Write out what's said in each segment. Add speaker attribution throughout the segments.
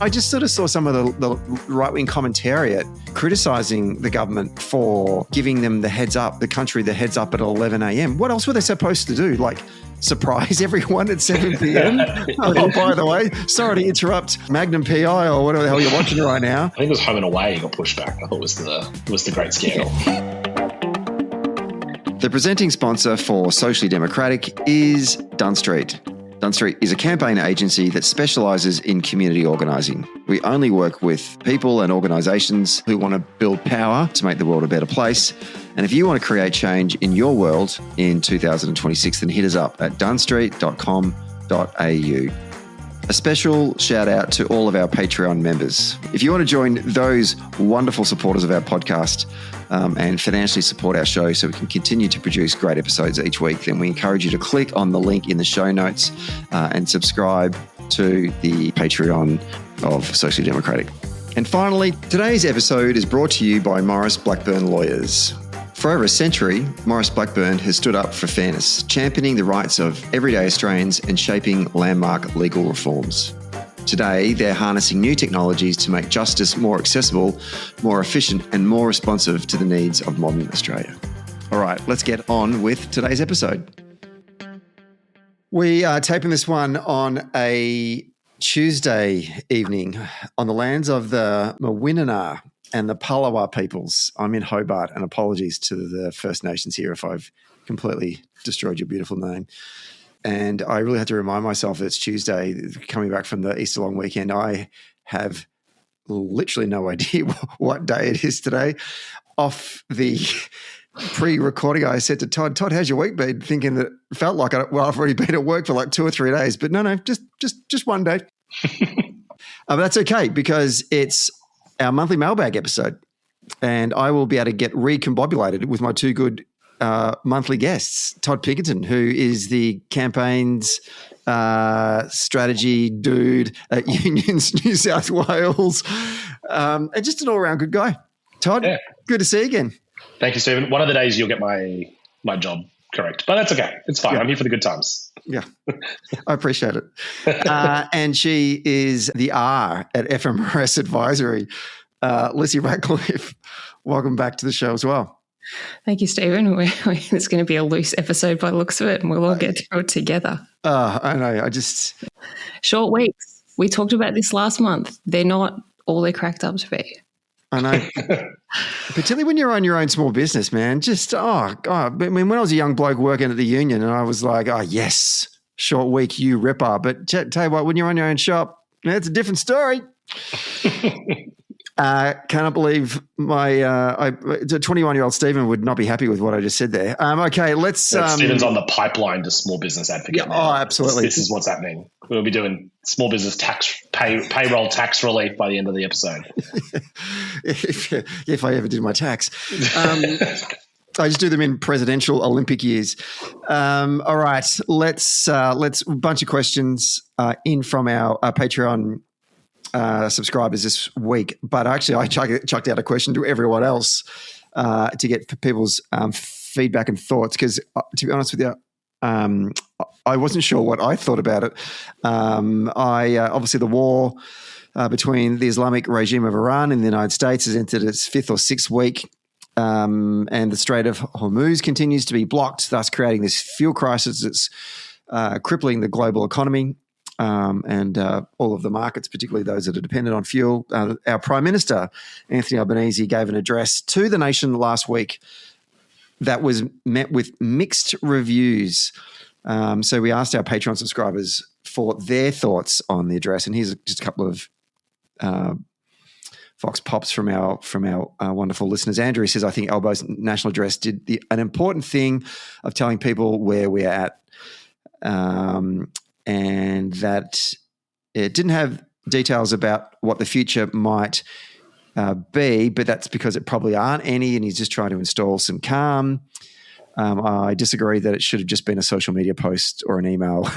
Speaker 1: I just sort of saw some of the right-wing commentariat criticising the government for giving them the heads up, the country the heads up at 11 a.m. What else were they supposed to do? Like surprise everyone at 7 p.m.? Oh, by the way, sorry to interrupt Magnum PI or whatever the hell you're watching right now.
Speaker 2: I think it was Home and Away got pushed back. I thought was the great scandal.
Speaker 1: The presenting sponsor for Socially Democratic is Dunn Street. Dunn Street is a campaign agency that specialises in community organising. We only work with people and organisations who want to build power to make the world a better place. And if you want to create change in your world in 2026, then hit us up at dunnstreet.com.au. A special shout out to all of our Patreon members. If you want to join those wonderful supporters of our podcast and financially support our show so we can continue to produce great episodes each week, then we encourage you to click on the link in the show notes and subscribe to the Patreon of Socially Democratic. And finally, today's episode is brought to you by Maurice Blackburn Lawyers. For over a century, Maurice Blackburn has stood up for fairness, championing the rights of everyday Australians and shaping landmark legal reforms. Today, they're harnessing new technologies to make justice more accessible, more efficient, and more responsive to the needs of modern Australia. All right, let's get on with today's episode. We are taping this one on a Tuesday evening on the lands of the Mawinana and the Palawa peoples. I'm in Hobart, and apologies to the First Nations here if I've completely destroyed your beautiful name. And I really had to remind myself that it's Tuesday, coming back from the Easter long weekend. I have literally no idea what day it is today. Off the pre-recording, I said to Todd, how's your week been? Thinking that it felt like I've already been at work for like 2 or 3 days. But no, just one day. But that's okay because it's our monthly mailbag episode, and I will be able to get recombobulated with my two good monthly guests, Todd Pinkerton, who is the campaign's strategy dude at Unions New South Wales, and just an all-around good guy. Todd, Good to see you again.
Speaker 2: Thank you, Stephen. One of the days you'll get my job correct, but that's okay. It's fine. Yeah. I'm here for the good times.
Speaker 1: Yeah, I appreciate it. And she is the R at FMRS Advisory, Lissie Ratcliff. Welcome back to the show as well.
Speaker 3: Thank you, Stephen. It's going to be a loose episode by the looks of it, and we'll all get through it together.
Speaker 1: I know.
Speaker 3: Short weeks. We talked about this last month. They're not all they're cracked up to be.
Speaker 1: I know. Particularly when you're on your own small business, man. Just, oh, God. I mean, when I was a young bloke working at the union, and I was like, oh, yes, short week, you ripper. But tell you what, when you're on your own shop, it's a different story. Cannot believe my 21-year-old Stephen would not be happy with what I just said there. Okay, let's...
Speaker 2: Stephen's on the pipeline to small business advocate.
Speaker 1: Yeah, oh, absolutely.
Speaker 2: This is what's happening. We'll be doing small business payroll tax relief by the end of the episode.
Speaker 1: if I ever did my tax. I just do them in presidential Olympic years. All right, let's a bunch of questions in from our Patreon subscribers this week, but actually I chucked out a question to everyone else to get people's feedback and thoughts because, to be honest with you, I wasn't sure what I thought about it. Obviously the war between the Islamic regime of Iran and the United States has entered its 5th or 6th week, and the Strait of Hormuz continues to be blocked, thus creating this fuel crisis that's crippling the global economy. And all of the markets, particularly those that are dependent on fuel. Our Prime Minister, Anthony Albanese, gave an address to the nation last week that was met with mixed reviews. So we asked our Patreon subscribers for their thoughts on the address, and here's just a couple of Vox Pops from our wonderful listeners. Andrew says, I think Albo's national address did an important thing of telling people where we're at. And that it didn't have details about what the future might be, but that's because it probably aren't any, and he's just trying to install some calm. I disagree that it should have just been a social media post or an email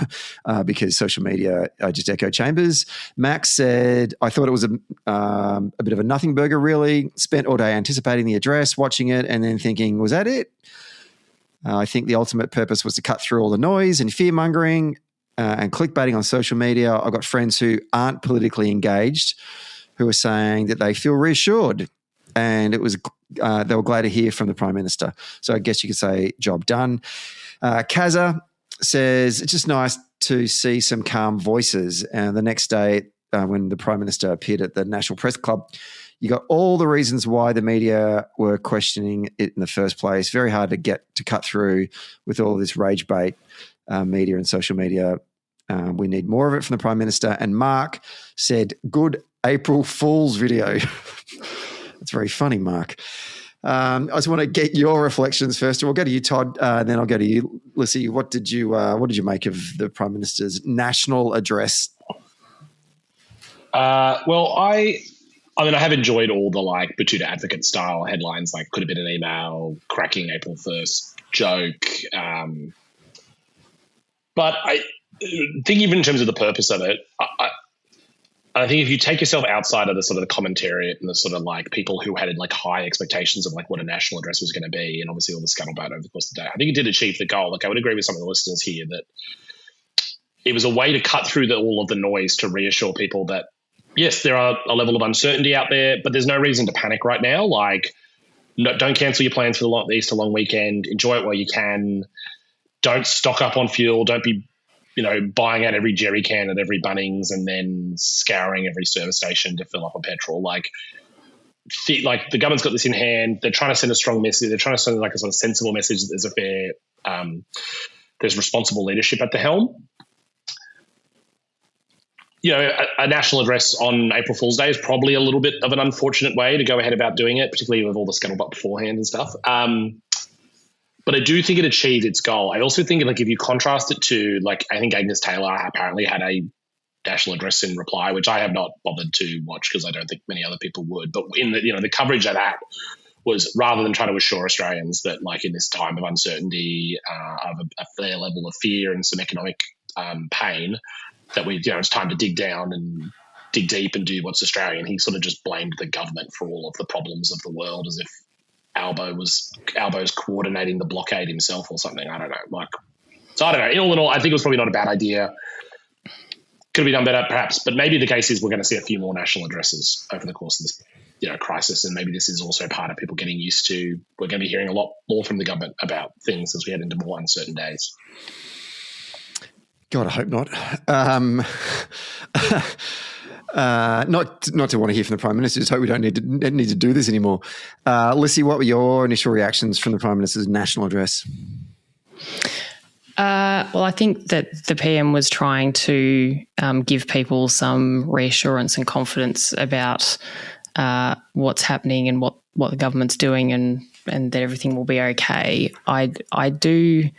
Speaker 1: because social media are just echo chambers. Max said, I thought it was a bit of a nothing burger, really. Spent all day anticipating the address, watching it, and then thinking, was that it? I think the ultimate purpose was to cut through all the noise and fear-mongering and clickbaiting on social media. I've got friends who aren't politically engaged who are saying that they feel reassured, and it was they were glad to hear from the Prime Minister. So I guess you could say job done. Kaza says it's just nice to see some calm voices. And the next day, when the Prime Minister appeared at the National Press Club, you got all the reasons why the media were questioning it in the first place. Very hard to get to cut through with all of this rage bait media and social media. We need more of it from the Prime Minister. And Mark said, good April Fool's video. It's very funny, Mark. I just want to get your reflections first. We'll go to you, Todd, and then I'll go to you, Lissie. What did you make of the Prime Minister's national address?
Speaker 2: Well, I have enjoyed all the like Batuta Advocate style headlines, like could have been an email, cracking April 1st joke. But I think even in terms of the purpose of it, I think if you take yourself outside of the sort of the commentariat and the sort of like people who had like high expectations of like what a national address was going to be, and obviously all the scuttlebutt over the course of the day, I think it did achieve the goal. Like I would agree with some of the listeners here that it was a way to cut through all of the noise to reassure people that yes, there are a level of uncertainty out there, but there's no reason to panic right now. Like, no, don't cancel your plans for the Easter long weekend. Enjoy it while you can. Don't stock up on fuel. Don't be buying out every jerry can at every Bunnings and then scouring every service station to fill up on petrol. Like the government's got this in hand. They're trying to send a strong message. They're trying to send like a sort of sensible message that there's a fair, there's responsible leadership at the helm. A national address on April Fool's Day is probably a little bit of an unfortunate way to go ahead about doing it, particularly with all the scuttlebutt beforehand and stuff. But I do think it achieved its goal. I also think if you contrast it to I think Angus Taylor apparently had a national address in reply, which I have not bothered to watch because I don't think many other people would. But in the coverage of that was rather than trying to assure Australians that in this time of uncertainty, of a fair level of fear and some economic pain, that it's time to dig down and dig deep and do what's Australian. He sort of just blamed the government for all of the problems of the world as if Albo's coordinating the blockade himself or something. I don't know. So I don't know. All in all, I think it was probably not a bad idea. Could have been done better, perhaps. But maybe the case is we're going to see a few more national addresses over the course of this, crisis, and maybe this is also part of people getting used to. We're going to be hearing a lot more from the government about things as we head into more uncertain days.
Speaker 1: God, I hope not. Not to want to hear from the Prime Minister. Just hope we don't need to do this anymore. Lissie, what were your initial reactions from the Prime Minister's national address?
Speaker 3: Well, I think that the PM was trying to give people some reassurance and confidence about what's happening and what the government's doing and that everything will be okay. I do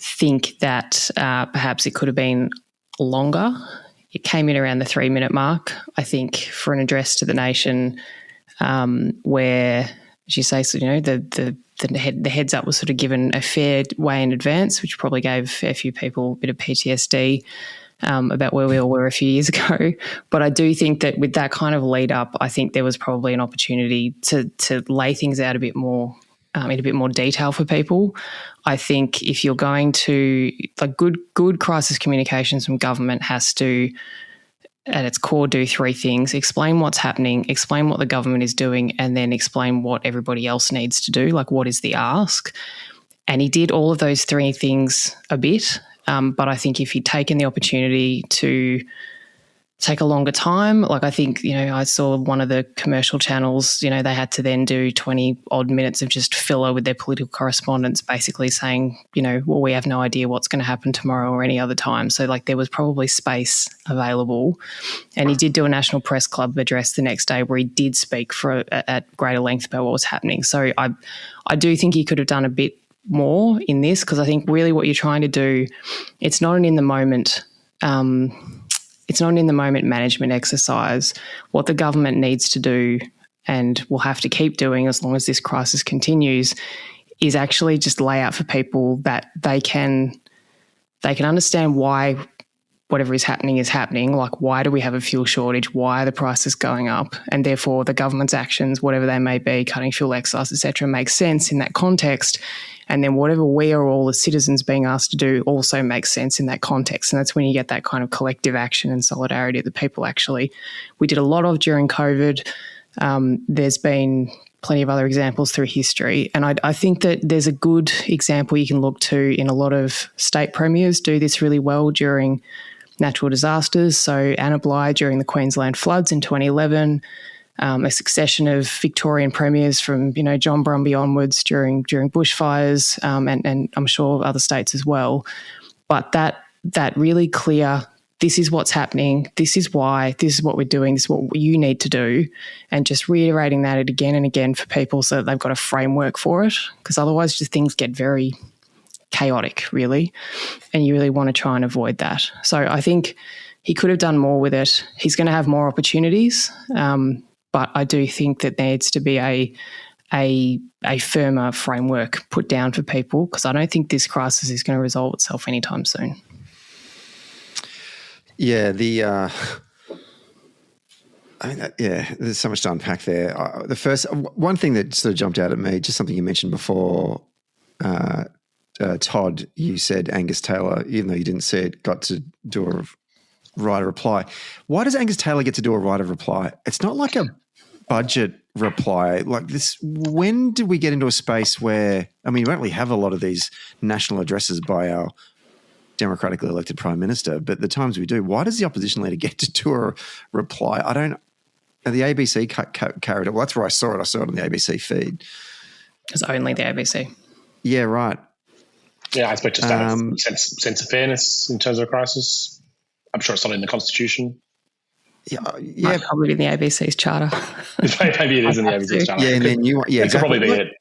Speaker 3: think that perhaps it could have been longer. It came in around the 3-minute mark, I think, for an address to the nation where, as you say, the heads up was sort of given a fair way in advance, which probably gave a fair few people a bit of PTSD about where we all were a few years ago. But I do think that with that kind of lead up, I think there was probably an opportunity to lay things out a bit more in a bit more detail for people. I think if you're going to good crisis communications from government has to, at its core, do 3 things: explain what's happening, explain what the government is doing, and then explain what everybody else needs to do, what is the ask. And he did all of those 3 things a bit, but I think if he'd taken the opportunity to take a longer time, I think, I saw one of the commercial channels, they had to then do 20 odd minutes of just filler with their political correspondents basically saying, well, we have no idea what's going to happen tomorrow or any other time. So there was probably space available. And he did do a National Press Club address the next day where he did speak at greater length about what was happening. So I do think he could have done a bit more in this, because I think really what you're trying to do, it's not an in the moment management exercise. What the government needs to do, and will have to keep doing as long as this crisis continues, is actually just lay out for people that they can understand why whatever is happening. Like, why do we have a fuel shortage? Why are the prices going up? And therefore the government's actions, whatever they may be, cutting fuel excise, etc., makes sense in that context. And then whatever we are all as citizens being asked to do also makes sense in that context. And that's when you get that kind of collective action and solidarity that people we did a lot of during COVID. There's been plenty of other examples through history. And I think that there's a good example you can look to in a lot of state premiers do this really well during natural disasters. So Anna Bligh during the Queensland floods in 2011, a succession of Victorian premiers from, John Brumby onwards during bushfires, and I'm sure other states as well. But that really clear, this is what's happening, this is why, this is what we're doing, this is what you need to do, and just reiterating that again and again for people so that they've got a framework for it, because otherwise just things get very chaotic, really, and you really want to try and avoid that. So I think he could have done more with it. He's going to have more opportunities, but I do think that there needs to be a firmer framework put down for people, because I don't think this crisis is going to resolve itself anytime soon.
Speaker 1: Yeah, there's so much to unpack there. The first one thing that sort of jumped out at me, just something you mentioned before, Todd, you said Angus Taylor, even though you didn't say it, got to do a right of reply. Why does Angus Taylor get to do a right of reply? It's not like a budget reply like this. When did we get into a space where, we don't really have a lot of these national addresses by our democratically elected Prime Minister, but the times we do, why does the opposition leader get to do a reply? The ABC carried it. Well, that's where I saw it. I saw it on the ABC feed.
Speaker 3: It's only the ABC.
Speaker 1: Yeah, right.
Speaker 2: Yeah, I expect just to have a sense of fairness in terms of a crisis. I'm sure it's not in the Constitution.
Speaker 1: Yeah.
Speaker 3: Might probably be in the ABC's charter.
Speaker 2: Maybe it is in the ABC's charter.
Speaker 1: Yeah, and then
Speaker 2: it could probably be it.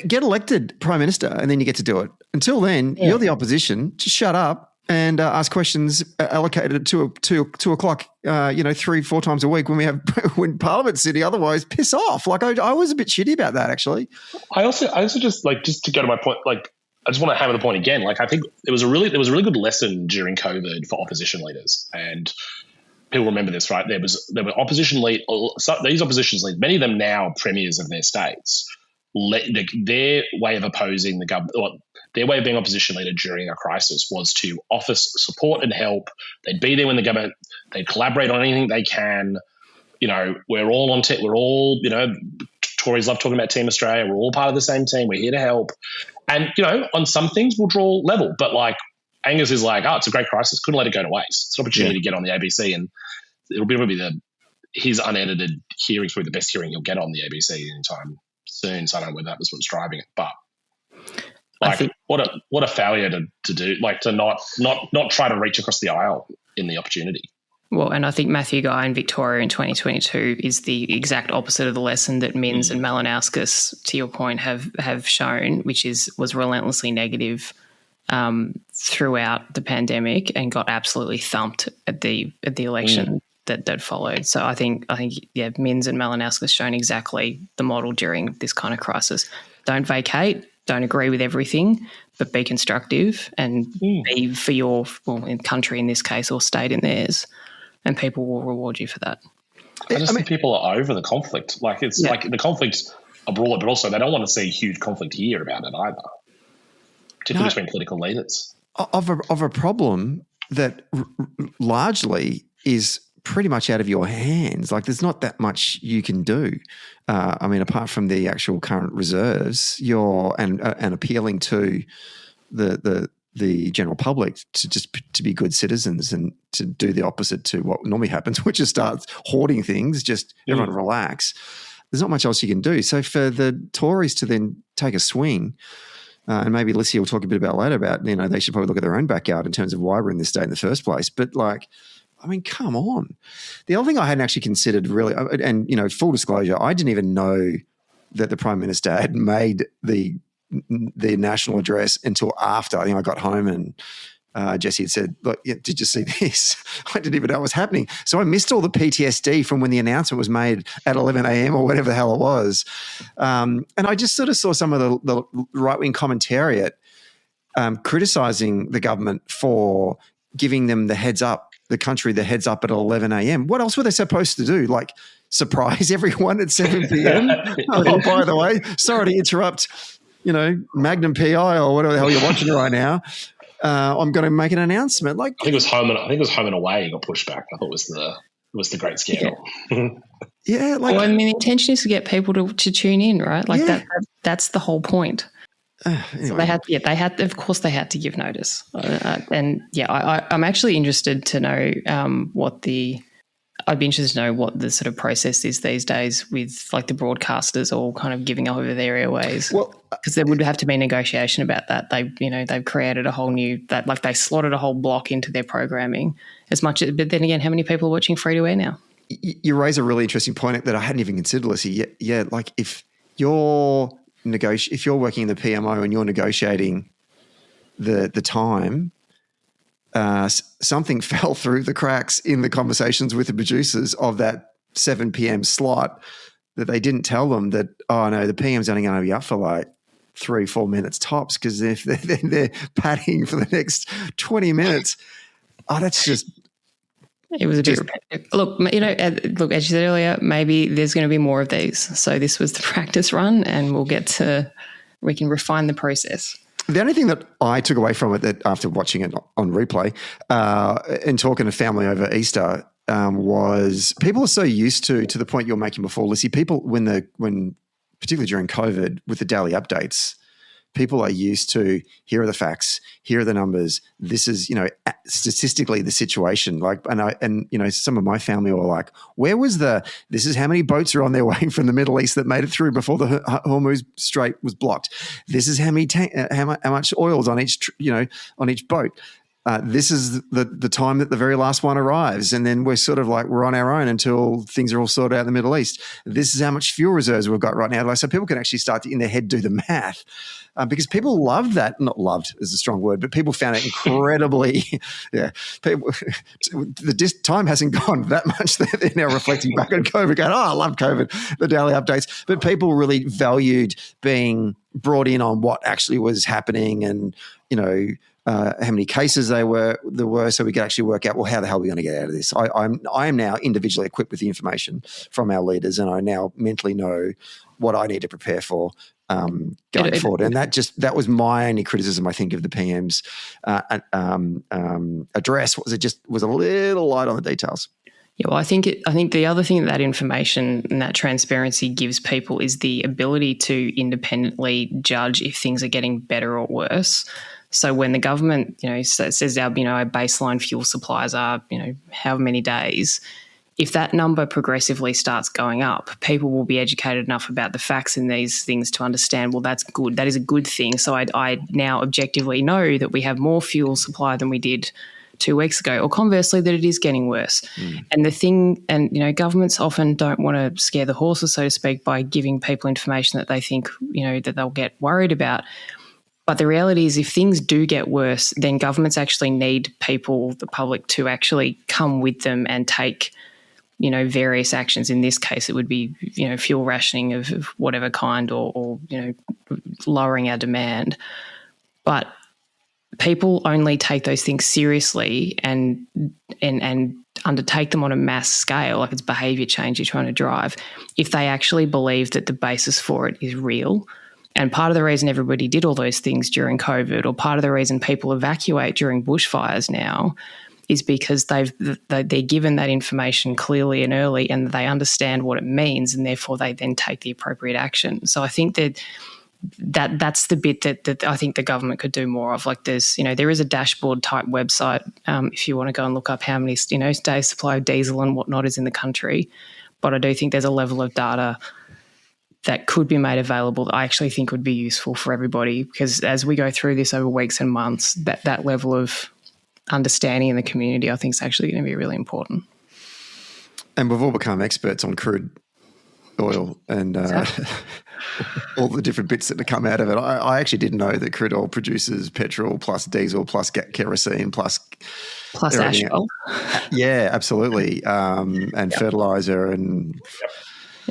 Speaker 1: Get elected Prime Minister, and then you get to do it. Until then, you're the opposition. Just shut up and ask questions allocated at 2 o'clock. 3-4 times a week when Parliament's sitting. Otherwise, piss off. Like I was a bit shitty about that actually.
Speaker 2: I also just to go to my point, I just want to hammer the point again. I think it was a really good lesson during COVID for opposition leaders, and people remember this, right? There were opposition these opposition leaders, many of them now premiers of their states. Their way of opposing the government, or their way of being opposition leader during a crisis, was to offer support and help. They'd be there when the government, they'd collaborate on anything they can. We're all on we're all, Tories love talking about Team Australia. We're all part of the same team. We're here to help. And, on some things we'll draw level. But Angus is it's a great crisis. Couldn't let it go to waste. It's an opportunity to get on the ABC, and it'll be his unedited hearings will be the best hearing he'll get on the ABC anytime soon. So I don't know whether that was what's driving it. But I think what a failure to do, to not try to reach across the aisle in the opportunity.
Speaker 3: Well, and I think Matthew Guy in Victoria in 2022 is the exact opposite of the lesson that Minns and Malinowskis, to your point, have shown, which was relentlessly negative throughout the pandemic and got absolutely thumped at the election that followed. So I think Minns and Malinowskis shown exactly the model during this kind of crisis. Don't vacate, don't agree with everything, but be constructive and be for your country in this case, or state in theirs. And people will reward you for that.
Speaker 2: I just think people are over the conflict. The conflict's abroad, but also they don't want to see huge conflict here about it either, particularly between political leaders.
Speaker 1: Of a problem that largely is pretty much out of your hands. There's not that much you can do. Apart from the actual current reserves, and appealing to the general public to be good citizens and to do the opposite to what normally happens, which is starts hoarding things, everyone relax. There's not much else you can do. So for the Tories to then take a swing, and maybe Lissie will talk a bit about later about, they should probably look at their own backyard in terms of why we're in this state in the first place. But come on. The other thing I hadn't actually considered really, and, full disclosure, I didn't even know that the Prime Minister had made the national address until after. I think I got home and Jesse had said, "Look, did you see this?" I didn't even know what was happening. So I missed all the PTSD from when the announcement was made at 11 a.m. or whatever the hell it was. And I just sort of saw some of the right-wing commentariat criticising the government for giving them the heads up, the country the heads up at 11 a.m. What else were they supposed to do? Like surprise everyone at 7 p.m.? Oh, by the way, sorry to interrupt, Magnum PI or whatever the hell you're watching right now. I'm going to make an announcement. Like
Speaker 2: I think it was Home and Away got pushed back. I thought it was the great scandal.
Speaker 1: Yeah.
Speaker 3: The intention is to get people to tune in, right? Like that's the whole point. Anyway. So they had to give notice. I'm actually interested to know I'd be interested to know what the sort of process is these days with like the broadcasters all kind of giving over their airways. Well, because there would have to be negotiation about that. They've created a whole new they slotted a whole block into their programming but then again, how many people are watching free to air now?
Speaker 1: You raise a really interesting point that I hadn't even considered, Lissie. Yeah, like if you're working in the PMO and you're negotiating the time, something fell through the cracks in the conversations with the producers of that 7 p.m. slot that they didn't tell them that, oh, no, the PM's only going to be up for like 3-4 minutes tops because if they're padding for the next 20 minutes, that's just...
Speaker 3: It was a bit repetitive. Look, as you said earlier, maybe there's going to be more of these. So this was the practice run and we can refine the process.
Speaker 1: The only thing that I took away from it that after watching it on replay and talking to family over Easter was people are so used to the point you're making before, Lissie, people when particularly during COVID with the daily updates, people are used to, here are the facts, here are the numbers. This is, statistically the situation. And some of my family were like, where was this is how many boats are on their way from the Middle East that made it through before the Hormuz Strait was blocked. This is how much oil's on each, on each boat. This is the time that the very last one arrives. And then we're sort of like, we're on our own until things are all sorted out in the Middle East. This is how much fuel reserves we've got right now. So people can actually start to, in their head, do the math. Because people loved that. Not loved is a strong word, but people found it incredibly, time hasn't gone that much. They're now reflecting back on COVID going, I love COVID, the daily updates. But people really valued being brought in on what actually was happening and, how many cases there were, so we could actually work out, well, how the hell are we going to get out of this? I am now individually equipped with the information from our leaders, and I now mentally know what I need to prepare for going forward. And that was my only criticism, I think, of the PM's address. Was a little light on the details.
Speaker 3: Yeah, well, I think the other thing that information and that transparency gives people is the ability to independently judge if things are getting better or worse. So when the government, says our baseline fuel supplies are, how many days, if that number progressively starts going up, people will be educated enough about the facts in these things to understand, well, that's good. That is a good thing. So I now objectively know that we have more fuel supply than we did 2 weeks ago, or conversely that it is getting worse. And governments often don't want to scare the horses, so to speak, by giving people information that they think, that they'll get worried about. But the reality is if things do get worse, then governments actually need people, the public, to actually come with them and take, various actions. In this case, it would be, fuel rationing of whatever kind or lowering our demand. But people only take those things seriously and undertake them on a mass scale, like it's behaviour change you're trying to drive, if they actually believe that the basis for it is real. And part of the reason everybody did all those things during COVID, or part of the reason people evacuate during bushfires now, is because they're given that information clearly and early, and they understand what it means, and therefore they then take the appropriate action. So I think that's the bit that I think the government could do more of. Like there is a dashboard type website if you want to go and look up how many days supply of diesel and whatnot is in the country. But I do think there's a level of data that could be made available that I actually think would be useful for everybody, because as we go through this over weeks and months, that level of understanding in the community I think is actually going to be really important.
Speaker 1: And we've all become experts on crude oil and all the different bits that come out of it. I actually didn't know that crude oil produces petrol plus diesel plus kerosene plus
Speaker 3: asphalt.
Speaker 1: Yeah, absolutely. And fertilizer and...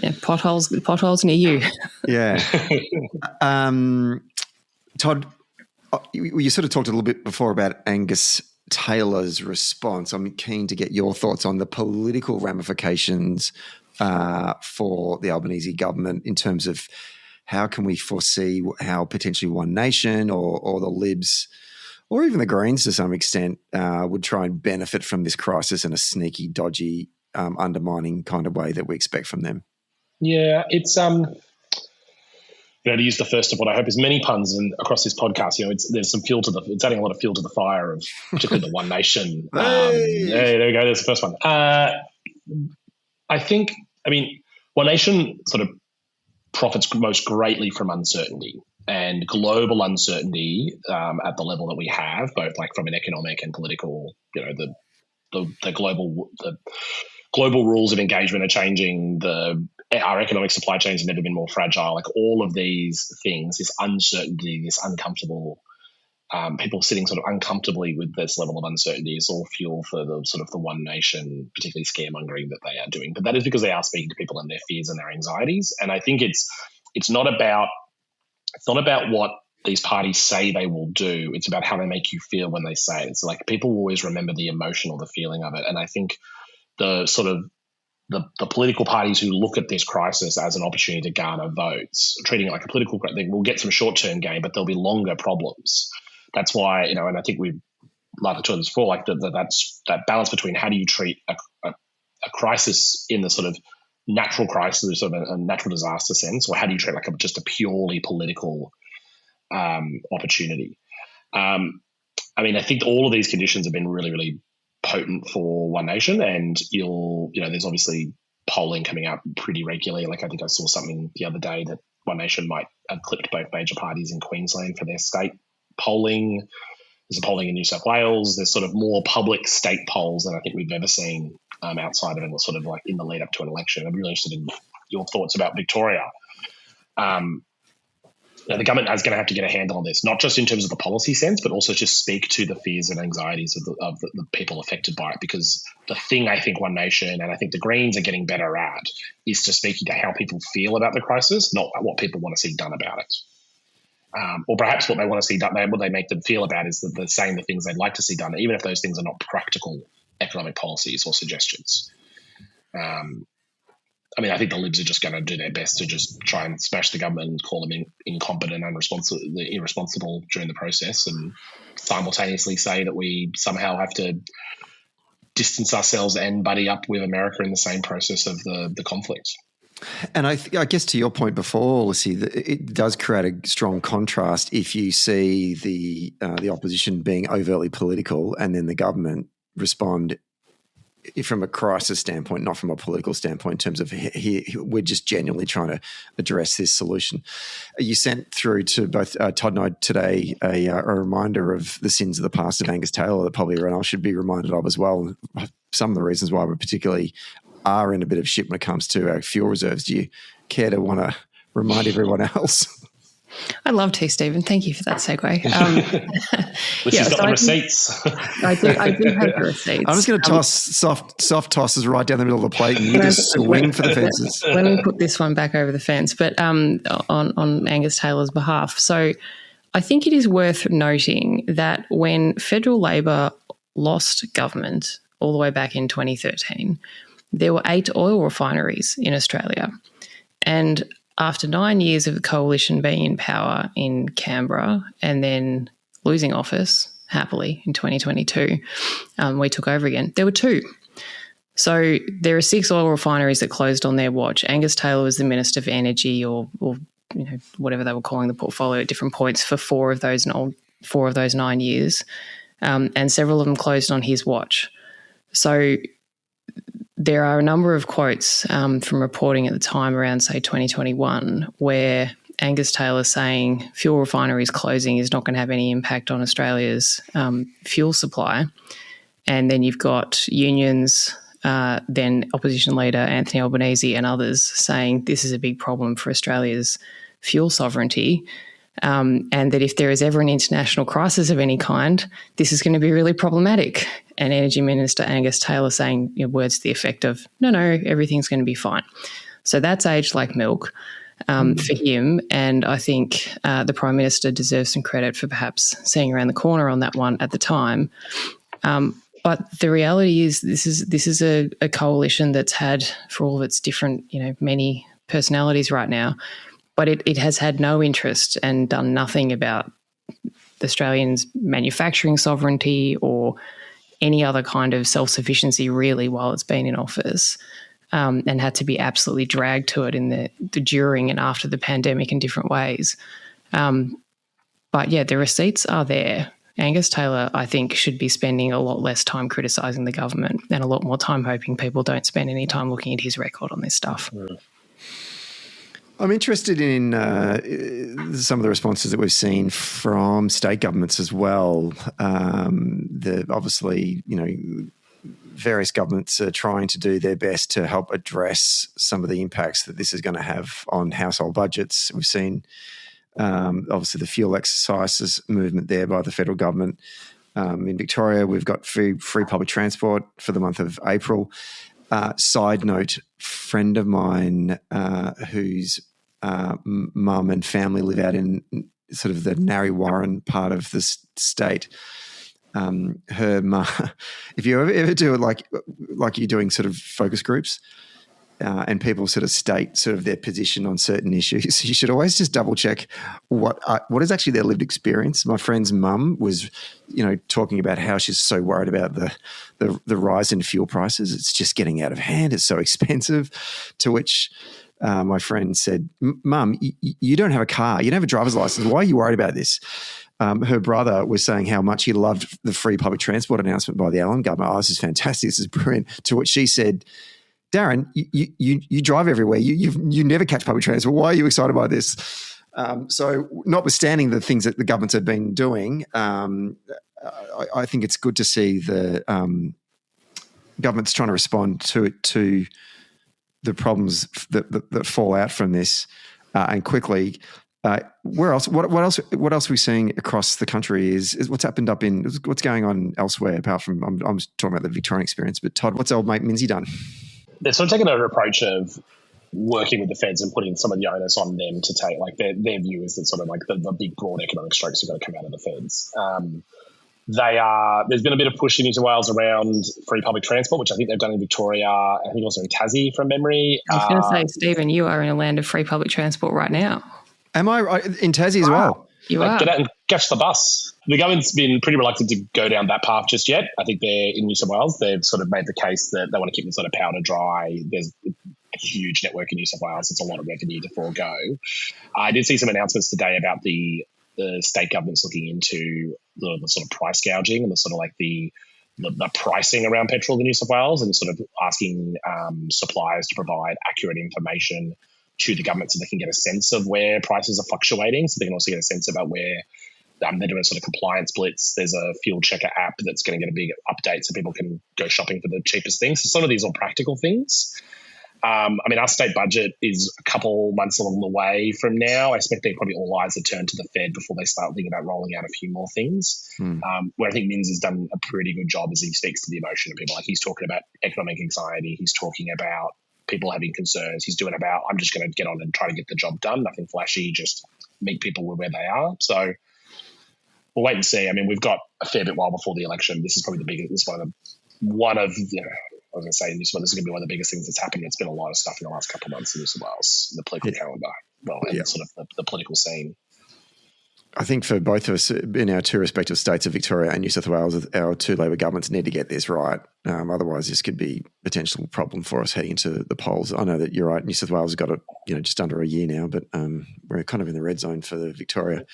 Speaker 3: Yeah, potholes near you.
Speaker 1: Yeah. Todd, you sort of talked a little bit before about Angus Taylor's response, I'm keen to get your thoughts on the political ramifications for the Albanese government in terms of how can we foresee how potentially One Nation or the Libs or even the Greens to some extent would try and benefit from this crisis in a sneaky, dodgy, undermining kind of way that we expect from them.
Speaker 2: Yeah, it's to use the first of what I hope is many puns across this podcast. There's some fuel it's adding a lot of fuel to the fire of particularly the One Nation.
Speaker 1: Hey!
Speaker 2: There we go. There's the first one. I think, One Nation sort of profits most greatly from uncertainty and global uncertainty at the level that we have, both like from an economic and political. The global rules of engagement are changing. Our economic supply chains have never been more fragile. Like all of these things, this uncertainty, this uncomfortable, people sitting sort of uncomfortably with this level of uncertainty is all fuel for the sort of the One Nation, particularly scaremongering that they are doing. But that is because they are speaking to people and their fears and their anxieties. And I think it's not about what these parties say they will do. It's about how they make you feel when they say it. It's like people always remember the emotion or the feeling of it. And I think the political parties who look at this crisis as an opportunity to garner votes, treating it like a political, they will get some short-term gain, but there'll be longer problems. That's why, and I think we've like the talked this before, like that balance between how do you treat a crisis in the sort of natural crisis, sort of a natural disaster sense, or how do you treat like just a purely political opportunity? I think all of these conditions have been really, really potent for One Nation, and there's obviously polling coming out pretty regularly. Like I think I saw something the other day that One Nation might have clipped both major parties in Queensland for their state polling. There's a polling in New South Wales. There's sort of more public state polls than I think we've ever seen outside of it, sort of like in the lead up to an election. I'm really interested in your thoughts about Victoria. The government is going to have to get a handle on this, not just in terms of the policy sense, but also just speak to the fears and anxieties of the people affected by it. Because the thing I think One Nation and I think the Greens are getting better at is to speaking to how people feel about the crisis, not what people want to see done about it. Or perhaps what they want to see done, what they make them feel about is that they're saying the things they'd like to see done, even if those things are not practical economic policies or suggestions. I think the Libs are just going to do their best to just try and smash the government and call them incompetent and irresponsible during the process, and simultaneously say that we somehow have to distance ourselves and buddy up with America in the same process of the conflict.
Speaker 1: And I guess to your point before, Lissie, it does create a strong contrast if you see the opposition being overtly political and then the government respond from a crisis standpoint, not from a political standpoint, in terms of we're just genuinely trying to address this solution. You sent through to both Todd and I today a reminder of the sins of the past of Angus Taylor that probably everyone else should be reminded of as well. Some of the reasons why we particularly are in a bit of shit when it comes to our fuel reserves. Do you care to want to remind everyone else?
Speaker 3: I love to, Stephen. Thank you for that segue.
Speaker 2: Lizzie's got the receipts.
Speaker 3: I do have the receipts.
Speaker 1: I'm just going to toss soft tosses right down the middle of the plate and you just swing for the fences.
Speaker 3: Let me put this one back over the fence, but on Angus Taylor's behalf. So I think it is worth noting that when federal Labor lost government all the way back in 2013, there were 8 oil refineries in Australia. And after 9 years of the coalition being in power in Canberra and then losing office happily in 2022, we took over again. There were 2. So there are 6 oil refineries that closed on their watch. Angus Taylor was the Minister for Energy or whatever they were calling the portfolio at different points for 4 of those 9 years, and several of them closed on his watch. So there are a number of quotes from reporting at the time around, say, 2021, where Angus Taylor saying fuel refineries closing is not going to have any impact on Australia's fuel supply. And then you've got unions, then Opposition Leader Anthony Albanese and others saying this is a big problem for Australia's fuel sovereignty, and that if there is ever an international crisis of any kind, this is going to be really problematic. And Energy Minister Angus Taylor saying words to the effect of, no, everything's going to be fine. So that's aged like milk for him. And I think the Prime Minister deserves some credit for perhaps seeing around the corner on that one at the time. But the reality is this is a coalition that's had, for all of its different, many personalities right now, but it has had no interest and done nothing about Australians' manufacturing sovereignty or any other kind of self-sufficiency really while it's been in office, and had to be absolutely dragged to it in the during and after the pandemic in different ways. But yeah, the receipts are there. Angus Taylor, I think, should be spending a lot less time criticising the government and a lot more time hoping people don't spend any time looking at his record on this stuff.
Speaker 1: I'm interested in some of the responses that we've seen from state governments as well. Obviously, various governments are trying to do their best to help address some of the impacts that this is going to have on household budgets. We've seen obviously the fuel exercises movement there by the federal government. In Victoria, we've got free public transport for the month of April. Side note, friend of mine whose mum and family live out in sort of the Narre Warren part of the state, her mum, if you ever do it like you're doing sort of focus groups, and people sort of state sort of their position on certain issues, you should always just double check what is actually their lived experience. My friend's mum was, talking about how she's so worried about the rise in fuel prices. It's just getting out of hand. It's so expensive. To which my friend said, "Mum, you don't have a car. You don't have a driver's license. Why are you worried about this?" Her brother was saying how much he loved the free public transport announcement by the Allen government. "Oh, this is fantastic. This is brilliant." To which she said, "Darren, you drive everywhere. You never catch public transport. Why are you excited by this?" So, notwithstanding the things that the governments have been doing, I think it's good to see the governments trying to respond to the problems that fall out from this, and quickly. Where else? What else? What else are we seeing across the country? Is what's happened what's going on elsewhere? Apart from I'm talking about the Victorian experience, but Todd, what's old mate Minzy done?
Speaker 2: They're sort of taking an approach of working with the feds and putting some of the onus on them to take, like their view is that sort of like the big broad economic strokes have got to come out of the feds. There's been a bit of push in New South Wales around free public transport, which I think they've done in Victoria, I think also in Tassie from memory.
Speaker 3: I was going to say, Stephen, you are in a land of free public transport right now.
Speaker 1: Am I right? In Tassie as well?
Speaker 3: You are.
Speaker 2: Get out and catch the bus. The government's been pretty reluctant to go down that path just yet. I think they're in New South Wales. They've sort of made the case that they want to keep the sort of powder dry. There's a huge network in New South Wales. It's a lot of revenue to forego. I did see some announcements today about the state governments looking into the sort of price gouging and the sort of like the pricing around petrol in New South Wales, and sort of asking suppliers to provide accurate information to the government so they can get a sense of where prices are fluctuating, so they can also get a sense about where they're doing sort of compliance blitz. There's a fuel checker app that's going to get a big update so people can go shopping for the cheapest things. So some of these are practical things. Our state budget is a couple months along the way from now. I expect probably all eyes are turned to the Fed before they start thinking about rolling out a few more things. Where I think Minns has done a pretty good job as he speaks to the emotion of people. Like he's talking about economic anxiety. He's talking about people having concerns. He's doing about, I'm just going to get on and try to get the job done. Nothing flashy, just meet people where they are. So we'll wait and see. I mean, we've got a fair bit while before the election. This is probably the biggest, this is one of I was going to say, this is going to be one of the biggest things that's happened. It's been a lot of stuff in the last couple of months in New South Wales, the political calendar, and sort of the political scene.
Speaker 1: I think for both of us in our two respective states of Victoria and New South Wales, our two Labor governments need to get this right. Otherwise, this could be a potential problem for us heading into the polls. I know that you're right. New South Wales has got it, just under a year now, but we're kind of in the red zone for the Victoria.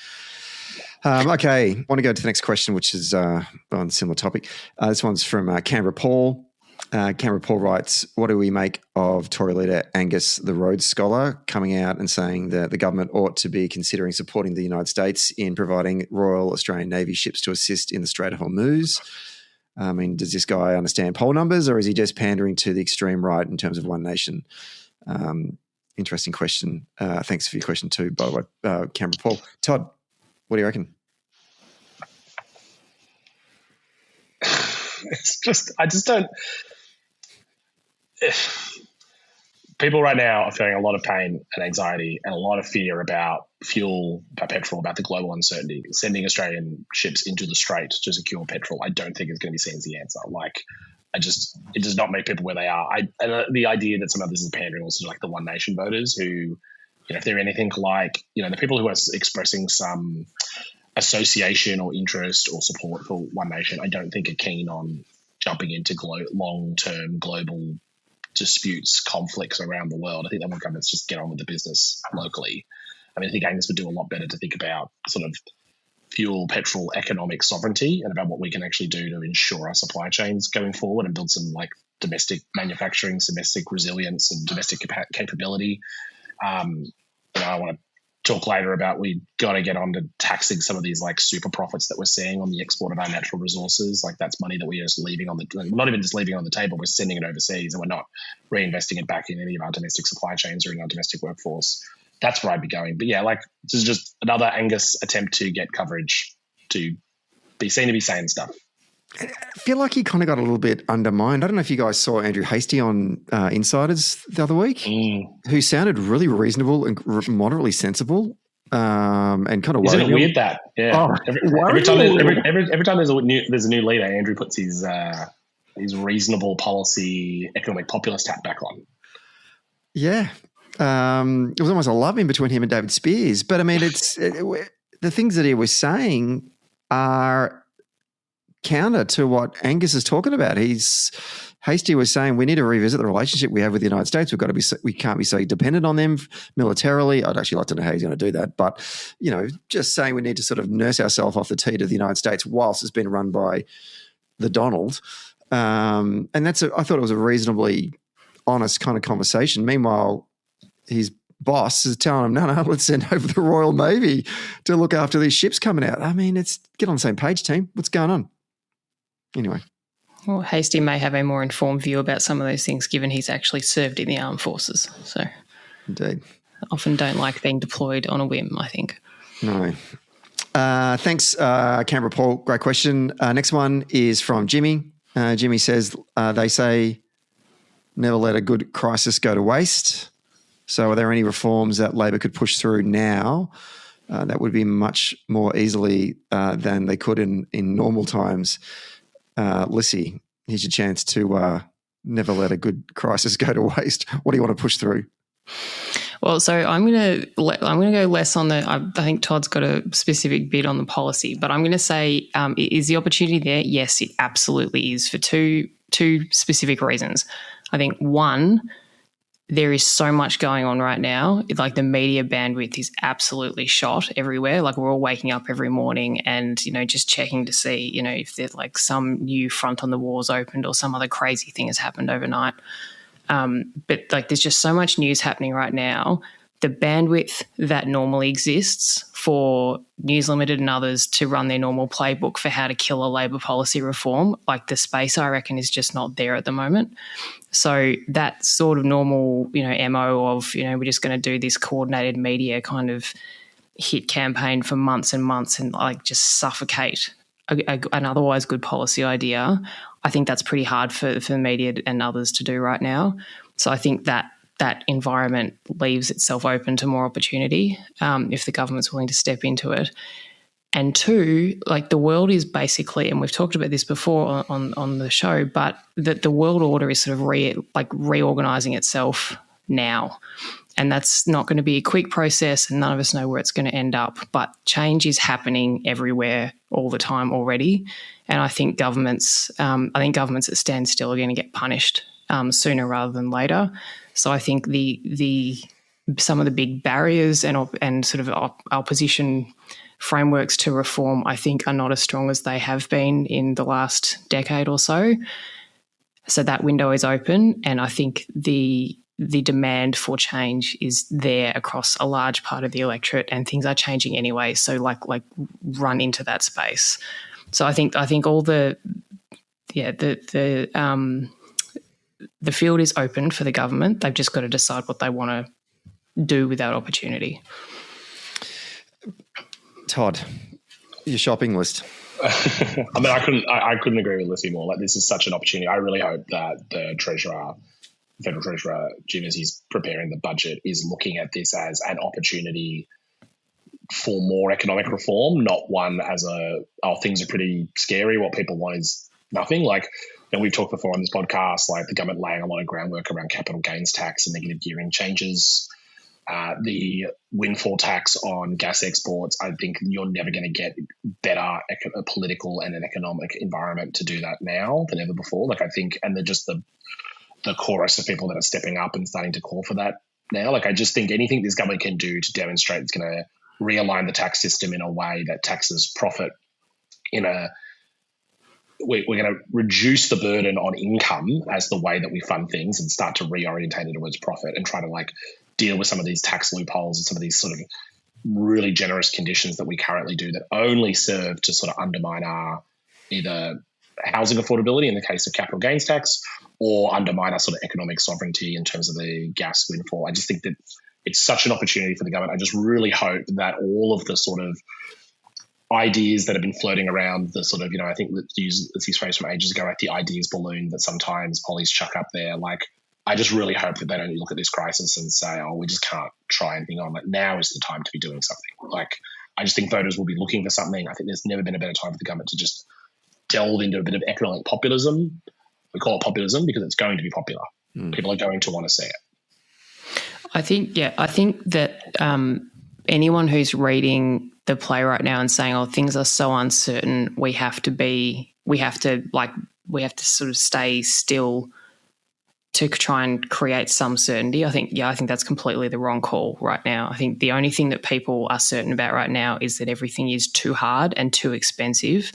Speaker 1: Okay, I want to go to the next question, which is on a similar topic. This one's from Canberra Paul. Canberra Paul writes, what do we make of Tory leader Angus, the Rhodes Scholar, coming out and saying that the government ought to be considering supporting the United States in providing Royal Australian Navy ships to assist in the Strait of Hormuz? I mean, does this guy understand poll numbers, or is he just pandering to the extreme right in terms of one nation? Interesting question. Thanks for your question too, by the way, Canberra Paul. Todd, what do you reckon?
Speaker 2: I just don't. People right now are feeling a lot of pain and anxiety and a lot of fear about fuel, about petrol, about the global uncertainty, sending Australian ships into the Strait to secure petrol, I don't think is going to be seen as the answer. Like, it does not make people where they are. And the idea that some of this is pandering also to like the One Nation voters who, you know, if they're anything like, you know, the people who are expressing some association or interest or support for One Nation, I don't think are keen on jumping into long-term global disputes, conflicts around the world. I think they want governments just get on with the business locally. I mean, I think Angus would do a lot better to think about sort of fuel, petrol, economic sovereignty and about what we can actually do to ensure our supply chains going forward and build some like domestic manufacturing, domestic resilience and domestic capability. You know, I want to talk later about we got to get on to taxing some of these like super profits that we're seeing on the export of our natural resources. Like that's money that we're just leaving on not even just leaving on the table, we're sending it overseas and we're not reinvesting it back in any of our domestic supply chains or in our domestic workforce. That's where I'd be going. But yeah, like this is just another Angus attempt to get coverage to be seen to be saying stuff.
Speaker 1: I feel like he kind of got a little bit undermined. I don't know if you guys saw Andrew Hastie on Insiders the other week, who sounded really reasonable and moderately sensible and kind of
Speaker 2: Isn't it weird that? Yeah. Every time there's a new leader, Andrew puts his reasonable policy economic populist hat back on.
Speaker 1: Yeah. It was almost a love in between him and David Spears. But I mean, the things that he was saying are counter to what Angus is talking about. Hastie was saying we need to revisit the relationship we have with the United States. We can't be so dependent on them militarily. I'd actually like to know how he's going to do that. But, you know, just saying we need to sort of nurse ourselves off the teat of the United States whilst it's been run by the Donald. And I thought it was a reasonably honest kind of conversation. Meanwhile, his boss is telling him, no, let's send over the Royal Navy to look after these ships coming out. I mean, get on the same page, team. What's going on? Anyway.
Speaker 3: Well, Hastie may have a more informed view about some of those things given he's actually served in the armed forces. So
Speaker 1: indeed.
Speaker 3: Often don't like being deployed on a whim, I think.
Speaker 1: No. Thanks, Canberra Paul. Great question. Next one is from Jimmy. Jimmy says, they say never let a good crisis go to waste. So are there any reforms that Labor could push through now that would be much more easily than they could in normal times? Lissie, here's your chance to never let a good crisis go to waste. What do you want to push through?
Speaker 3: Well, so I'm going to go less on I think Todd's got a specific bit on the policy, but I'm going to say is the opportunity there? Yes, it absolutely is for two specific reasons. I think one, there is so much going on right now. Like the media bandwidth is absolutely shot everywhere. Like we're all waking up every morning and, you know, just checking to see, you know, if there's like some new front on the wars opened or some other crazy thing has happened overnight. But like there's just so much news happening right now. The bandwidth that normally exists for News Limited and others to run their normal playbook for how to kill a Labor policy reform, like the space, I reckon, is just not there at the moment. So that sort of normal, you know, MO of, you know, we're just going to do this coordinated media kind of hit campaign for months and months and like just suffocate an otherwise good policy idea. I think that's pretty hard for the media and others to do right now. So I think that environment leaves itself open to more opportunity if the government's willing to step into it. And two, like the world is basically, and we've talked about this before on the show, but that the world order is sort of reorganising itself now. And that's not going to be a quick process and none of us know where it's going to end up. But change is happening everywhere all the time already. And I think governments that stand still are going to get punished sooner rather than later. So I think some of the big barriers and sort of opposition frameworks to reform, I think, are not as strong as they have been in the last decade or so. So that window is open, and I think the demand for change is there across a large part of the electorate, and things are changing anyway. So like run into that space. So I think all the field is open for the government. They've just got to decide what they want to do with that opportunity.
Speaker 1: Todd, your shopping list.
Speaker 2: I mean, I couldn't agree with Lissie more. Like, this is such an opportunity. I really hope that the Federal Treasurer, Jim, as he's preparing the budget, is looking at this as an opportunity for more economic reform, not one as things are pretty scary. What people want is nothing. Like, we've talked before on this podcast, like the government laying a lot of groundwork around capital gains tax and negative gearing changes. The windfall tax on gas exports, I think you're never going to get better a political and an economic environment to do that now than ever before. Like, I think, and the chorus of people that are stepping up and starting to call for that now. Like, I just think anything this government can do to demonstrate it's going to realign the tax system in a way that taxes profit we're going to reduce the burden on income as the way that we fund things and start to reorientate it towards profit and try to deal with some of these tax loopholes and some of these sort of really generous conditions that we currently do that only serve to sort of undermine our either housing affordability in the case of capital gains tax or undermine our sort of economic sovereignty in terms of the gas windfall. I just think that it's such an opportunity for the government. I just really hope that all of the sort of ideas that have been floating around the sort of, I think let's use this phrase from ages ago, like the ideas balloon that sometimes pollies chuck up there. Like, I just really hope that they don't look at this crisis and say, oh, we just can't try anything on. Like, now is the time to be doing something. Like, I just think voters will be looking for something. I think there's never been a better time for the government to just delve into a bit of economic populism. We call it populism because it's going to be popular. People are going to want to see it.
Speaker 3: I think that anyone who's reading the play right now and saying, oh, things are so uncertain, we have to sort of stay still to try and create some certainty. I think that's completely the wrong call right now. I think the only thing that people are certain about right now is that everything is too hard and too expensive.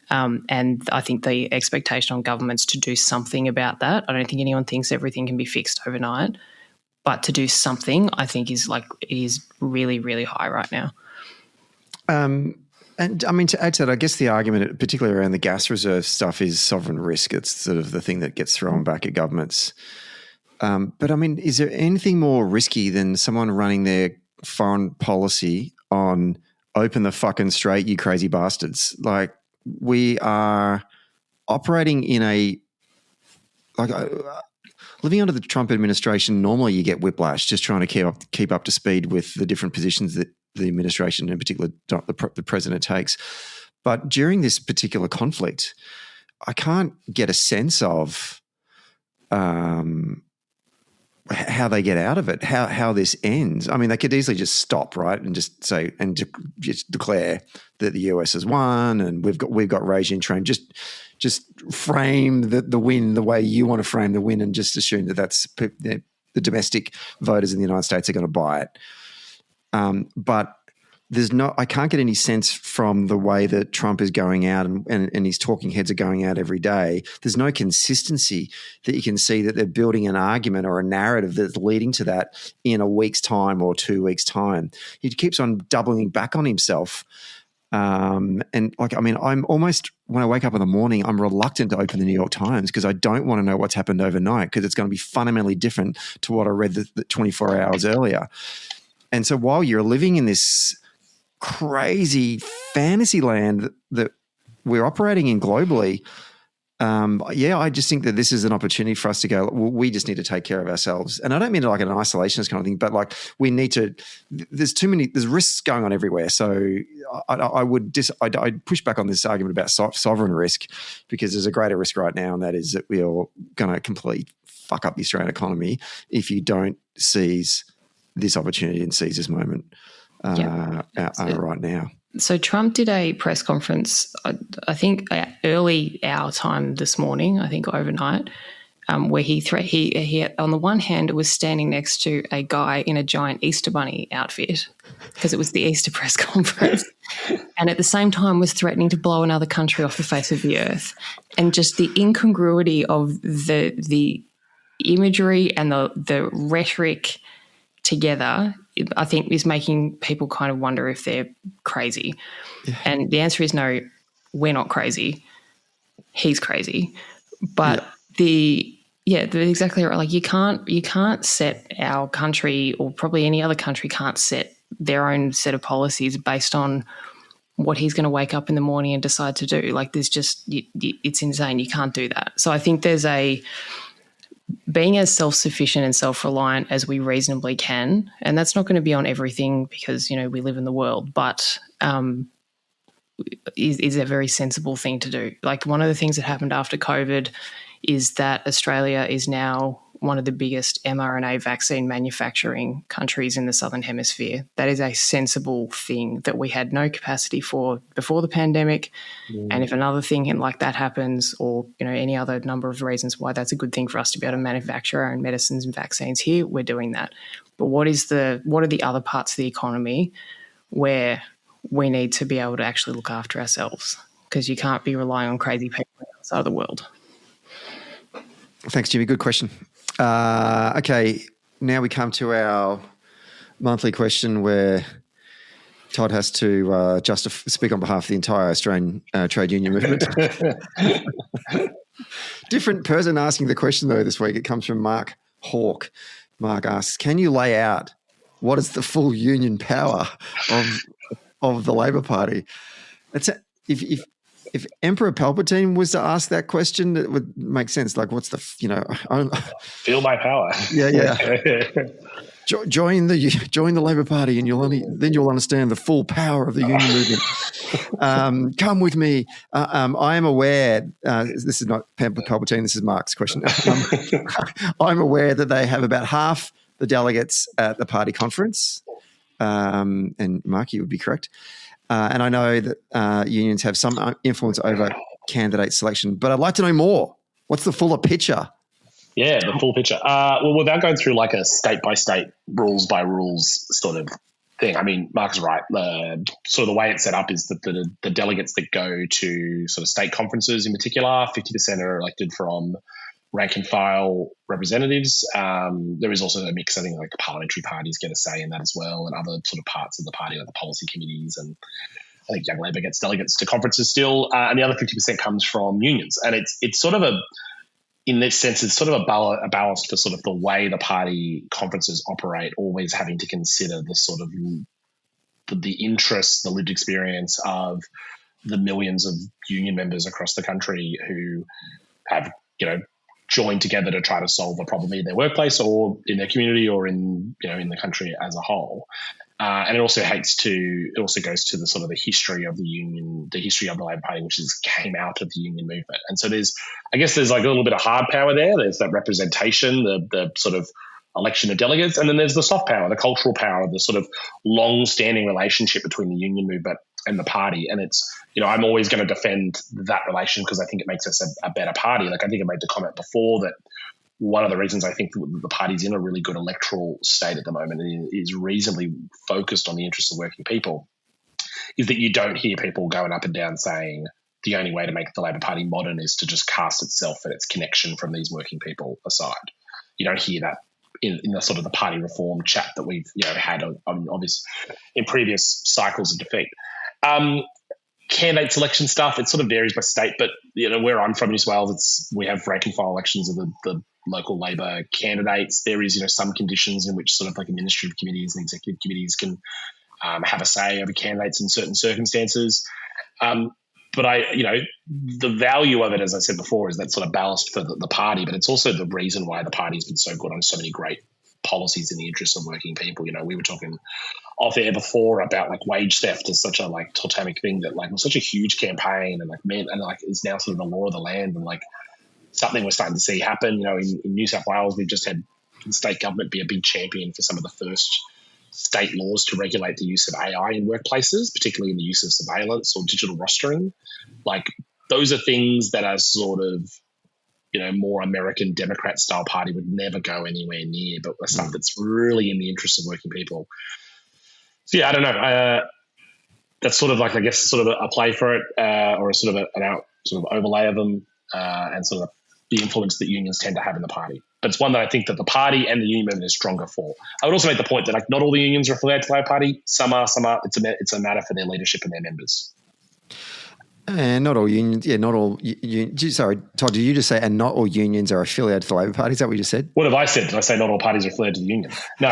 Speaker 3: And I think the expectation on governments to do something about that, I don't think anyone thinks everything can be fixed overnight, but to do something, I think is really, really high right now.
Speaker 1: And I mean, to add to that, I guess the argument, particularly around the gas reserve stuff, is sovereign risk. It's sort of the thing that gets thrown back at governments. But I mean, is there anything more risky than someone running their foreign policy on open the fucking strait, you crazy bastards? Like, we are operating in living under the Trump administration, normally you get whiplash just trying to keep up to speed with the different positions that the administration, in particular the president, takes. But during this particular conflict, I can't get a sense of how they get out of it, how this ends. I mean, they could easily just stop, right, and just say just declare that the US has won and we've got regime train. Just frame the win the way you want to frame the win, and just assume that that's the domestic voters in the United States are going to buy it. But I can't get any sense from the way that Trump is going out and his talking heads are going out every day. There's no consistency that you can see that they're building an argument or a narrative that's leading to that in a week's time or 2 weeks' time. He keeps on doubling back on himself. And I'm almost, when I wake up in the morning, I'm reluctant to open the New York Times because I don't want to know what's happened overnight, because it's going to be fundamentally different to what I read the 24 hours earlier. And so while you're living in this crazy fantasy land that we're operating in globally, I just think that this is an opportunity for us to go, well, we just need to take care of ourselves. And I don't mean it like an isolationist kind of thing, but like we need to, there's risks going on everywhere. So I'd push back on this argument about sovereign risk, because there's a greater risk right now, and that is that we are going to completely fuck up the Australian economy if you don't seize this opportunity and seize this moment right now.
Speaker 3: So Trump did a press conference, I think early our time this morning, I think overnight, where he on the one hand was standing next to a guy in a giant Easter bunny outfit, because it was the Easter press conference, and at the same time was threatening to blow another country off the face of the earth. And just the incongruity of the imagery and the rhetoric together, I think, is making people kind of wonder if they're crazy. Yeah. And the answer is no, we're not crazy. He's crazy. But they're exactly right. Like you can't set our country, or probably any other country can't set their own set of policies based on what he's going to wake up in the morning and decide to do. Like it's insane. You can't do that. So I think there's a being as self-sufficient and self-reliant as we reasonably can, and that's not going to be on everything because, we live in the world, but is a very sensible thing to do. Like, one of the things that happened after COVID is that Australia is now one of the biggest mRNA vaccine manufacturing countries in the Southern Hemisphere. That is a sensible thing that we had no capacity for before the pandemic. And if another thing like that happens, or, any other number of reasons why that's a good thing for us to be able to manufacture our own medicines and vaccines here, we're doing that. But what are the other parts of the economy where we need to be able to actually look after ourselves? Because you can't be relying on crazy people outside of the world.
Speaker 1: Thanks, Jimmy. Good question. Okay, now we come to our monthly question where Todd has to speak on behalf of the entire Australian trade union movement. Different person asking the question, though, this week. It comes from Mark Hawke. Mark asks, can you lay out what is the full union power of the Labor Party? If Emperor Palpatine was to ask that question, it would make sense. Like, what's the,
Speaker 2: feel my power.
Speaker 1: Yeah. Join the Labor Party, and then you'll understand the full power of the union movement. Come with me. I am aware. This is not Palpatine. This is Mark's question. I'm aware that they have about half the delegates at the party conference, and Mark, you would be correct. And I know that unions have some influence over candidate selection, but I'd like to know more. What's the fuller picture?
Speaker 2: Yeah, the full picture. Well, without going through like a state-by-state, rules-by-rules sort of thing, I mean, Mark's right. The way it's set up is that the delegates that go to sort of state conferences in particular, 50% are elected from rank and file representatives. There is also a mix. I think like parliamentary parties get a say in that as well, and other sort of parts of the party, like the policy committees, and I think Young Labor gets delegates to conferences still. And the other 50% comes from unions. And it's sort of in this sense, it's sort of a ballast for sort of the way the party conferences operate, always having to consider the sort of the interests, the lived experience of the millions of union members across the country who have, joined together to try to solve a problem in their workplace or in their community or in the country as a whole. And it also goes to the sort of the history of the union, the history of the Labor Party, which came out of the union movement. And so there's like a little bit of hard power there. There's that representation, the sort of election of delegates, and then there's the soft power, the cultural power, the sort of long-standing relationship between the union movement and the party. And it's, I'm always going to defend that relation because I think it makes us a better party. Like, I think I made the comment before that one of the reasons I think the party's in a really good electoral state at the moment and is reasonably focused on the interests of working people is that you don't hear people going up and down saying the only way to make the Labor Party modern is to just cast itself and its connection from these working people aside. You don't hear that in the sort of the party reform chat that we've had in previous cycles of defeat. Candidate selection stuff, it sort of varies by state, but where I'm from, New South Wales, we have rank and file elections of the local Labor candidates. There is some conditions in which sort of like administrative committees and executive committees can have a say over candidates in certain circumstances. But the value of it, as I said before, is that sort of ballast for the party, but it's also the reason why the party's been so good on so many great policies in the interests of working people. We were talking off air before about like wage theft is such a like totemic thing that like was such a huge campaign and is now sort of the law of the land and like something we're starting to see happen. In New South Wales, we've just had the state government be a big champion for some of the first state laws to regulate the use of AI in workplaces, particularly in the use of surveillance or digital rostering. Like, those are things that are sort of, more American Democrat style party would never go anywhere near, but the stuff that's really in the interest of working people. So yeah, I don't know. That's sort of like, I guess, sort of a play for it, or a sort of an overlay of them, and sort of the influence that unions tend to have in the party. But it's one that I think that the party and the union movement is stronger for. I would also make the point that like not all the unions are affiliated to the Labor Party. Some are. It's a matter for their leadership and their members.
Speaker 1: And not all unions. Yeah, not all. Sorry, Todd, did you just say and not all unions are affiliated to the Labor Party? Is that what you just said?
Speaker 2: What have I said? Did I say not all parties are affiliated to the union? No.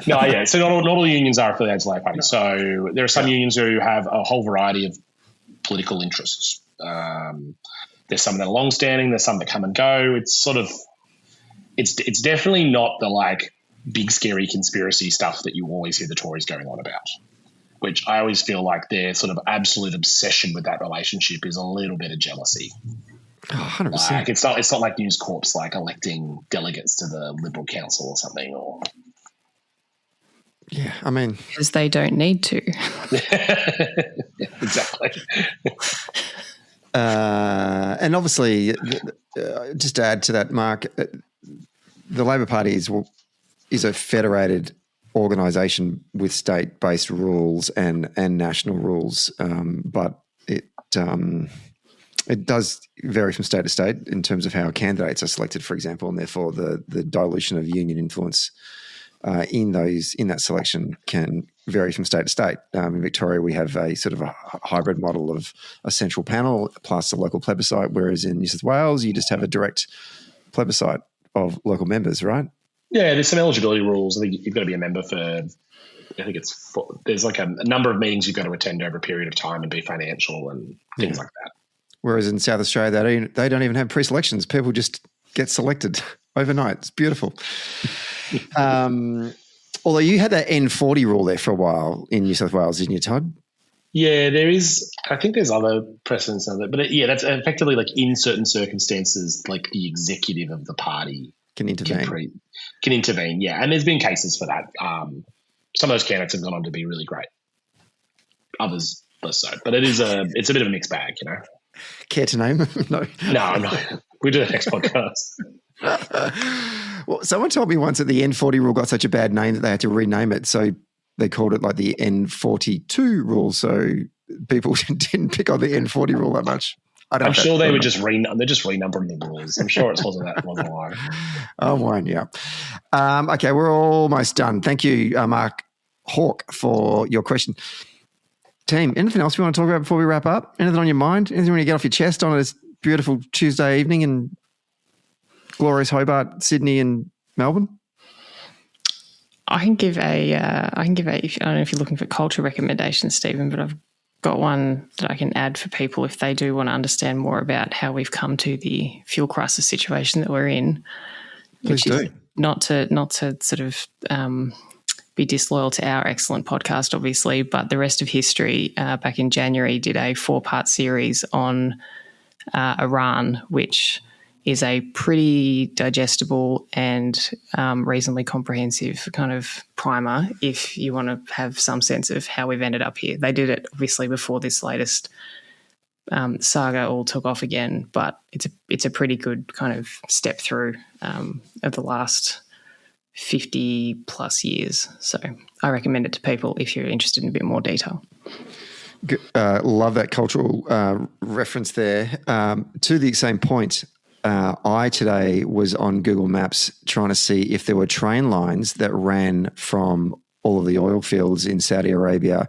Speaker 2: No, yeah. So not all unions are affiliated to the Labor Party. So there are some unions who have a whole variety of political interests. There's some that are long-standing. There's some that come and go. It's sort of it's definitely not the like big scary conspiracy stuff that you always hear the Tories going on about, which I always feel like their sort of absolute obsession with that relationship is a little bit of jealousy.
Speaker 1: Oh, 100%.
Speaker 2: Like it's not like News Corp's like electing delegates to the Liberal Council or something, or
Speaker 1: yeah, I mean,
Speaker 3: because they don't need to.
Speaker 2: Exactly.
Speaker 1: And obviously, just to add to that, Mark, the Labor Party is a federated organisation with state-based rules and national rules, but it does vary from state to state in terms of how candidates are selected, for example, and therefore the dilution of union influence in that selection can vary from state to state. In Victoria, we have a sort of a hybrid model of a central panel plus a local plebiscite, whereas in New South Wales, you just have a direct plebiscite of local members, right?
Speaker 2: Yeah, there's some eligibility rules. I think you've got to be a member for, I think there's like a number of meetings you've got to attend over a period of time and be financial and things like that.
Speaker 1: Whereas in South Australia, they don't even have pre-selections. People just get selected overnight. It's beautiful. Although you had that N40 rule there for a while in New South Wales, didn't you, Todd?
Speaker 2: Yeah, there is. I think there's other precedents on that. But that's effectively like in certain circumstances, like the executive of the party
Speaker 1: can intervene.
Speaker 2: Can intervene, yeah. And there's been cases for that. Some of those candidates have gone on to be really great. Others less so. But it's a bit of a mixed bag, you know.
Speaker 1: Care to name? No.
Speaker 2: No. We'll do the next podcast.
Speaker 1: Well, someone told me once that the N40 rule got such a bad name that they had to rename it. So they called it like the N42 rule. So people didn't pick on the N40 rule that much.
Speaker 2: I'm sure they were just they're just renumbering the rules. I'm sure it wasn't why.
Speaker 1: Oh, why? Yeah. Okay, we're almost done. Thank you, Mark Hawke, for your question. Team, anything else you want to talk about before we wrap up? Anything on your mind? Anything you want to get off your chest on this beautiful Tuesday evening in glorious Hobart, Sydney and Melbourne?
Speaker 3: I can give a, I don't know if you're looking for culture recommendations, Stephen, but I've got one that I can add for people if they do want to understand more about how we've come to the fuel crisis situation that we're in.
Speaker 1: Please do.
Speaker 3: Not to sort of be disloyal to our excellent podcast, obviously, but the rest of history back in January did a 4-part series on Iran, which is a pretty digestible and reasonably comprehensive kind of primer if you want to have some sense of how we've ended up here. They did it obviously before this latest saga all took off again, but it's a pretty good kind of step through of the last 50 plus years. So I recommend it to people if you're interested in a bit more detail.
Speaker 1: Love that cultural reference there. To the same point, I today was on Google Maps trying to see if there were train lines that ran from all of the oil fields in Saudi Arabia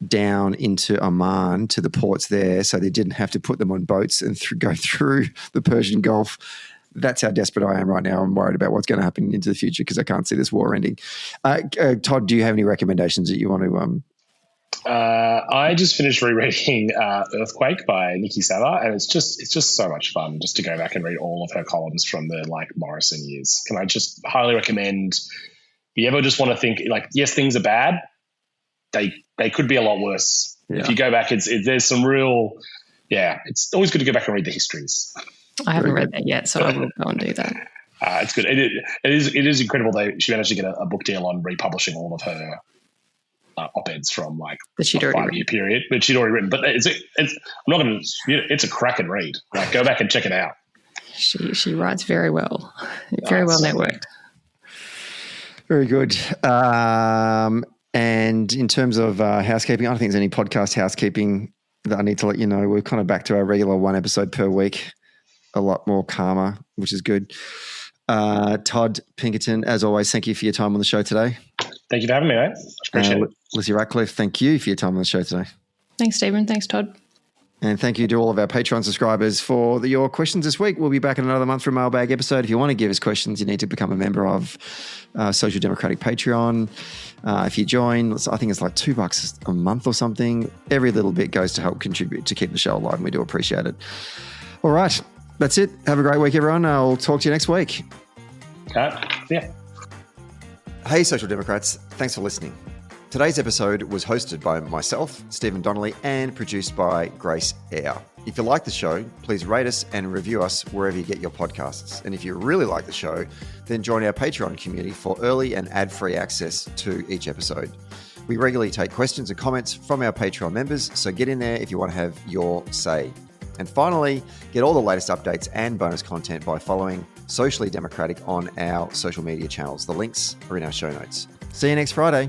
Speaker 1: down into Oman to the ports there, so they didn't have to put them on boats and go through the Persian Gulf. That's how desperate I am right now. I'm worried about what's going to happen into the future because I can't see this war ending. Todd, do you have any recommendations that you want to
Speaker 2: I just finished rereading Earthquake by Nikki Savva, and it's just so much fun just to go back and read all of her columns from the Morrison years. Can I just highly recommend? If you ever just want to think yes, things are bad, they could be a lot worse. Yeah. If you go back, there's some real, it's always good to go back and read the histories.
Speaker 3: I haven't read that yet, so I will go and do that.
Speaker 2: It's good. It is incredible that she managed to get a book deal on republishing all of her op-eds from a 5-year period, but she'd already written. But it's a cracking read. Go back and check it out.
Speaker 3: She writes very well, very well networked.
Speaker 1: Very good. And in terms of housekeeping, I don't think there's any podcast housekeeping that I need to let you know. We're kind of back to our regular 1 episode per week, a lot more calmer, which is good. Todd Pinkerton, as always, thank you for your time on the show today.
Speaker 2: Thank you for having me, mate. Appreciate it.
Speaker 1: Lissie Ratcliff, thank you for your time on the show today.
Speaker 3: Thanks, Stephen. Thanks, Todd.
Speaker 1: And thank you to all of our Patreon subscribers for your questions this week. We'll be back in another month for a Mailbag episode. If you want to give us questions, you need to become a member of Social Democratic Patreon. If you join, I think it's like $2 a month or something. Every little bit goes to help contribute to keep the show alive, and we do appreciate it. All right, that's it. Have a great week, everyone. I'll talk to you next week.
Speaker 2: Yeah.
Speaker 1: Hey, Social Democrats. Thanks for listening. Today's episode was hosted by myself, Stephen Donnelly, and produced by Grace Eyre. If you like the show, please rate us and review us wherever you get your podcasts. And if you really like the show, then join our Patreon community for early and ad-free access to each episode. We regularly take questions and comments from our Patreon members, so get in there if you want to have your say. And finally, get all the latest updates and bonus content by following Socially Democratic on our social media channels. The links are in our show notes. See you next Friday.